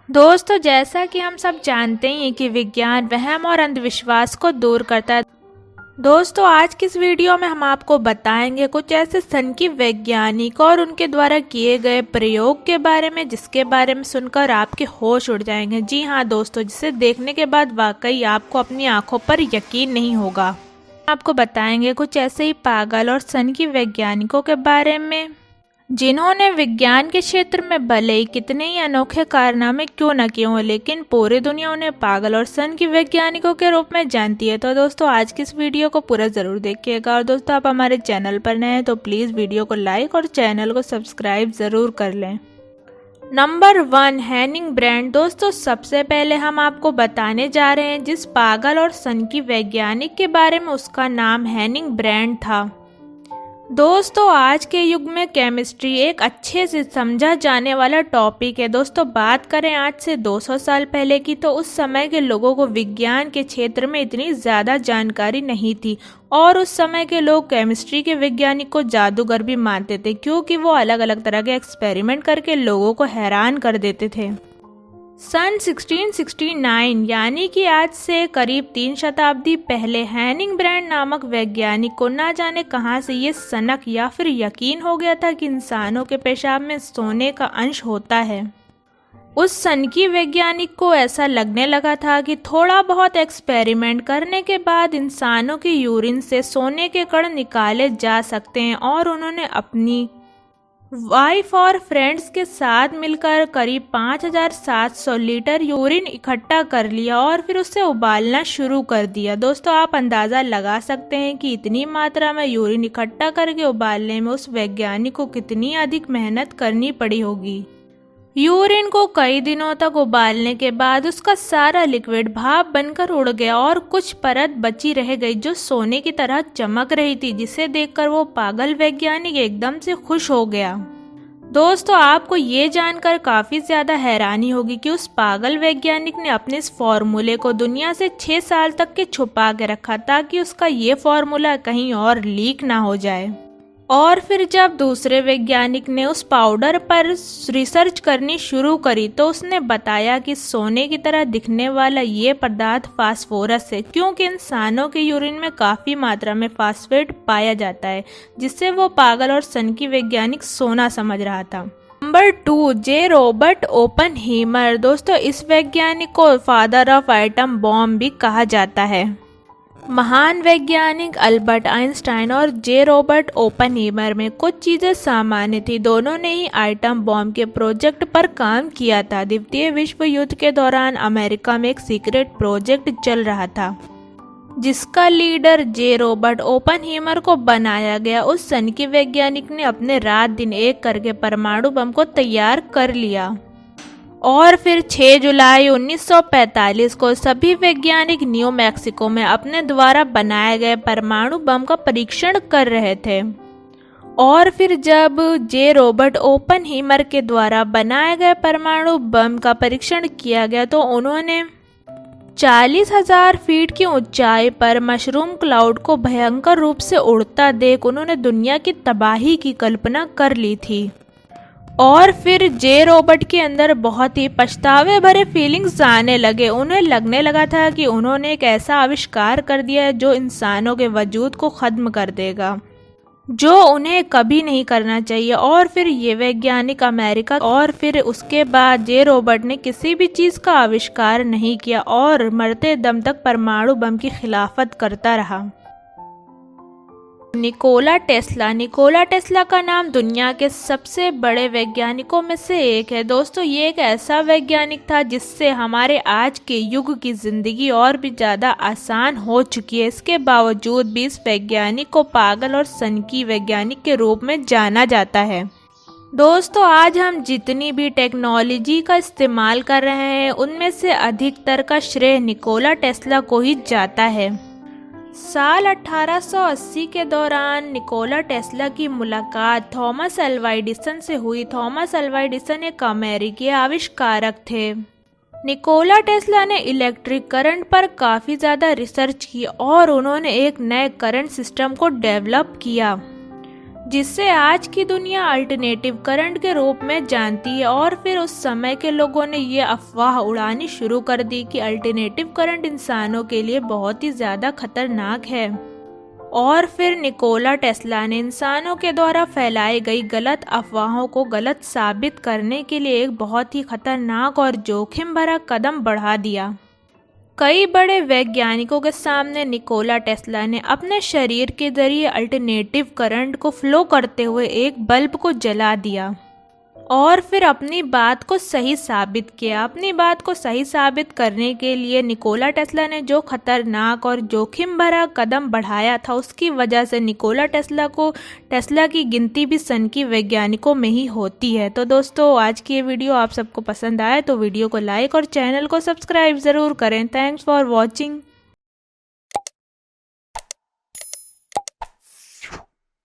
दोस्तों, जैसा कि हम सब जानते ही हैं कि विज्ञान वहम और अंधविश्वास को दूर करता है। दोस्तों, आज की इस वीडियो में हम आपको बताएंगे कुछ ऐसे सनकी वैज्ञानिक और उनके द्वारा किए गए प्रयोग के बारे में, जिसके बारे में सुनकर आपके होश उड़ जाएंगे। जी हाँ दोस्तों, जिसे देखने के बाद वाकई आपको अपनी आंखों पर यकीन नहीं होगा। आपको बताएंगे कुछ ऐसे ही पागल और सनकी वैज्ञानिकों के बारे में, जिन्होंने विज्ञान के क्षेत्र में भले ही कितने ही अनोखे कारनामे क्यों न किए हों, लेकिन पूरी दुनिया उन्हें पागल और सनकी वैज्ञानिकों के रूप में जानती है। तो दोस्तों, आज की इस वीडियो को पूरा ज़रूर देखिएगा। और दोस्तों, आप हमारे चैनल पर नए हैं तो प्लीज़ वीडियो को लाइक और चैनल को सब्सक्राइब ज़रूर कर लें। नंबर 1, हैनिंग ब्रैंड। दोस्तों, सबसे पहले हम आपको बताने जा रहे हैं जिस पागल और सनकी वैज्ञानिक के बारे में, उसका नाम हैनिंग ब्रैंड था। दोस्तों, आज के युग में केमिस्ट्री एक अच्छे से समझा जाने वाला टॉपिक है। दोस्तों, बात करें आज से 200 साल पहले की, तो उस समय के लोगों को विज्ञान के क्षेत्र में इतनी ज़्यादा जानकारी नहीं थी और उस समय के लोग केमिस्ट्री के वैज्ञानिक को जादूगर भी मानते थे, क्योंकि वो अलग अलग तरह के एक्सपेरिमेंट करके लोगों को हैरान कर देते थे। सन 1669 यानी कि आज से करीब 3 शताब्दी पहले हैनिंग ब्रैंड नामक वैज्ञानिक को ना जाने कहां से ये सनक या फिर यकीन हो गया था कि इंसानों के पेशाब में सोने का अंश होता है। उस सनकी वैज्ञानिक को ऐसा लगने लगा था कि थोड़ा बहुत एक्सपेरिमेंट करने के बाद इंसानों की यूरिन से सोने के कण निकाले जा सकते हैं, और उन्होंने अपनी वाइफ और फ्रेंड्स के साथ मिलकर करीब 5700 लीटर यूरिन इकट्ठा कर लिया और फिर उसे उबालना शुरू कर दिया। दोस्तों, आप अंदाज़ा लगा सकते हैं कि इतनी मात्रा में यूरिन इकट्ठा करके उबालने में उस वैज्ञानिक को कितनी अधिक मेहनत करनी पड़ी होगी। यूरिन को कई दिनों तक उबालने के बाद उसका सारा लिक्विड भाप बनकर उड़ गया और कुछ परत बची रह गई जो सोने की तरह चमक रही थी, जिसे देखकर वो पागल वैज्ञानिक एकदम से खुश हो गया। दोस्तों, आपको ये जानकर काफ़ी ज़्यादा हैरानी होगी कि उस पागल वैज्ञानिक ने अपने इस फॉर्मूले को दुनिया से 6 साल तक के छुपा के रखा, ताकि उसका ये फॉर्मूला कहीं और लीक ना हो जाए। और फिर जब दूसरे वैज्ञानिक ने उस पाउडर पर रिसर्च करनी शुरू करी, तो उसने बताया कि सोने की तरह दिखने वाला ये पदार्थ फास्फोरस है, क्योंकि इंसानों के यूरिन में काफ़ी मात्रा में फास्फेट पाया जाता है, जिससे वो पागल और सनकी वैज्ञानिक सोना समझ रहा था। नंबर 2, जे रॉबर्ट ओपनहीमर। दोस्तों, इस वैज्ञानिक को फादर ऑफ एटम बॉम्ब भी कहा जाता है। महान वैज्ञानिक अल्बर्ट आइंस्टाइन और जे रॉबर्ट ओपनहीमर में कुछ चीज़ें सामान्य थी। दोनों ने ही आइटम बॉम्ब के प्रोजेक्ट पर काम किया था। द्वितीय विश्व युद्ध के दौरान अमेरिका में एक सीक्रेट प्रोजेक्ट चल रहा था, जिसका लीडर जे रॉबर्ट ओपनहीमर को बनाया गया। उस सनकी वैज्ञानिक ने अपने रात दिन एक करके परमाणु बम को तैयार कर लिया और फिर 6 जुलाई 1945 को सभी वैज्ञानिक न्यू मैक्सिको में अपने द्वारा बनाए गए परमाणु बम का परीक्षण कर रहे थे। और फिर जब जे रॉबर्ट ओपनहीमर के द्वारा बनाए गए परमाणु बम का परीक्षण किया गया, तो उन्होंने 40,000 फीट की ऊंचाई पर मशरूम क्लाउड को भयंकर रूप से उड़ता देख उन्होंने दुनिया की तबाही की कल्पना कर ली थी। और फिर जे रॉबर्ट के अंदर बहुत ही पछतावे भरे फीलिंग्स आने लगे। उन्हें लगने लगा था कि उन्होंने एक ऐसा आविष्कार कर दिया है जो इंसानों के वजूद को ख़त्म कर देगा, जो उन्हें कभी नहीं करना चाहिए। और फिर ये वैज्ञानिक अमेरिका, और फिर उसके बाद जे रॉबर्ट ने किसी भी चीज़ का आविष्कार नहीं किया और मरते दम तक परमाणु बम की खिलाफत करता रहा। Nikola Tesla. निकोला टेस्ला का नाम दुनिया के सबसे बड़े वैज्ञानिकों में से एक है। दोस्तों, ये एक ऐसा वैज्ञानिक था जिससे हमारे आज के युग की ज़िंदगी और भी ज़्यादा आसान हो चुकी है। इसके बावजूद भी इस वैज्ञानिक को पागल और सनकी वैज्ञानिक के रूप में जाना जाता है। दोस्तों, आज हम जितनी भी टेक्नोलॉजी का इस्तेमाल कर रहे हैं, उनमें से अधिकतर का श्रेय निकोला टेस्ला को ही जाता है। साल 1880 के दौरान निकोला टेस्ला की मुलाकात थॉमस अल्वा एडिसन से हुई। थॉमस अल्वा एडिसन एक अमेरिकी आविष्कारक थे। निकोला टेस्ला ने इलेक्ट्रिक करंट पर काफ़ी ज़्यादा रिसर्च की और उन्होंने एक नए करंट सिस्टम को डेवलप किया, जिससे आज की दुनिया अल्टरनेटिव करंट के रूप में जानती है। और फिर उस समय के लोगों ने ये अफवाह उड़ानी शुरू कर दी कि अल्टरनेटिव करंट इंसानों के लिए बहुत ही ज़्यादा खतरनाक है। और फिर निकोला टेस्ला ने इंसानों के द्वारा फैलाई गई गलत अफवाहों को गलत साबित करने के लिए एक बहुत ही खतरनाक और जोखिम भरा कदम बढ़ा दिया। कई बड़े वैज्ञानिकों के सामने निकोला टेस्ला ने अपने शरीर के जरिए अल्टरनेटिव करंट को फ्लो करते हुए एक बल्ब को जला दिया और फिर अपनी बात को सही साबित किया। अपनी बात को सही साबित करने के लिए निकोला टेस्ला ने जो खतरनाक और जोखिम भरा कदम बढ़ाया था, उसकी वजह से निकोला टेस्ला की गिनती भी सन की वैज्ञानिकों में ही होती है। तो दोस्तों, आज की ये वीडियो आप सबको पसंद आए तो वीडियो को लाइक और चैनल को सब्सक्राइब ज़रूर करें। Thanks for watching.